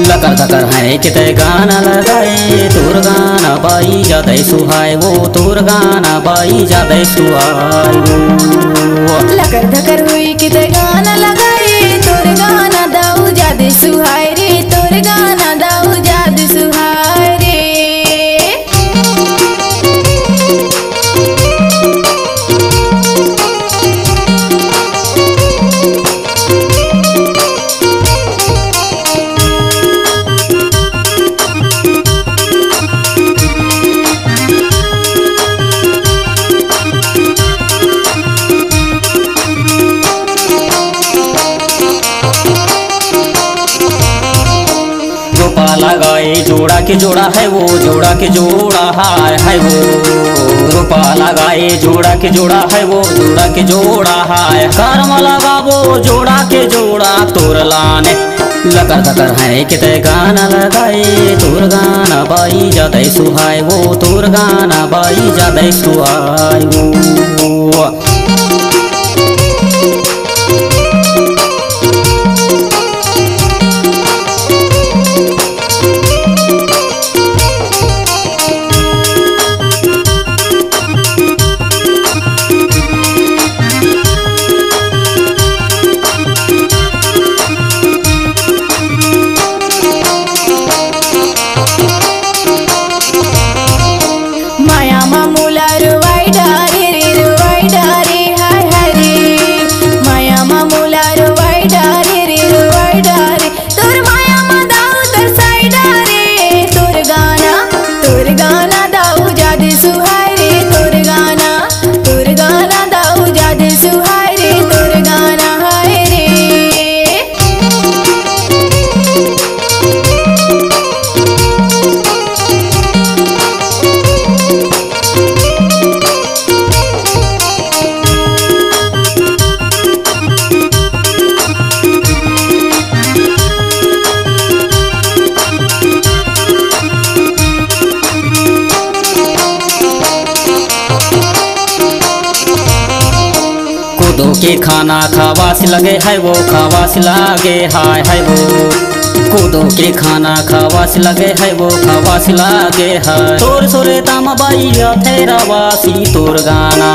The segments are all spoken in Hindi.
लकर थकर है किते गाना लगाए तोर गाना बाई जाते सुहाय वो तोर गाना बाई जाते सुहाय वो लकर थकर हुई किते गाना लगाए तोर गाना दाऊ जादे सुहाय रे तोर गाना दाऊ जादे सुहाय रे। लगाए जोड़ा के जोड़ा है वो जोड़ा के जोड़ा है वो रूपा लगाए जोड़ा के जोड़ा है वो जोड़ा के जोड़ा है कर्म लगा वो जोड़ा के जोड़ा तोर लाने लकर थकर है किते गाना लगाए तोर गाना बाई जाते सुहाय वो तोर गाना बाई जाते सुहाय वो कूदो के खाना खावास लगे है वो खावास लगे है वो कूदो के खाना खावास लगे है वो खावास लगे है तोर सोरे तामा बाई तेरा वासी तोर गाना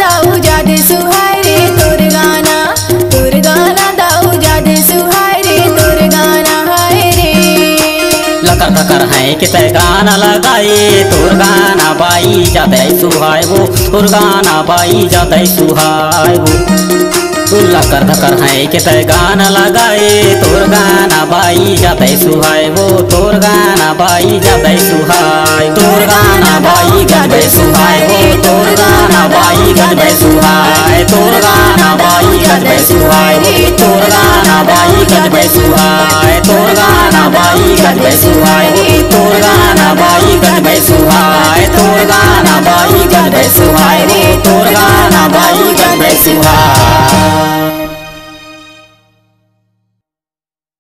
दाऊ जादे सुहाय रे तोर गाना दाऊ जादे सुहाय रे तोर गाना हाय रे। लकर थकर है किते गाना लगाए तोर गाना बाई जाते सुहाय वो तोर गाना बाई जाते सुहाय वो लकर थकर है किते गाना लगाए तोर गाना बाई जाते सुहाय वो तोर गाना बाई जाते सुहाय तोर गाना बाई गजबे सुहाय वो तोर गाना बाई गजबे सुहाय तोर गाना बाई गजबे सुहाय वो तोर गाना बाई गजबे सुहाय तोर गाना बाई गजबे सुहाय वो तोर गाना बाई गजबे सुहाय तोर गाना बाई गजबे सुहाय वो तोर गाना बाई गजबे सुहाय।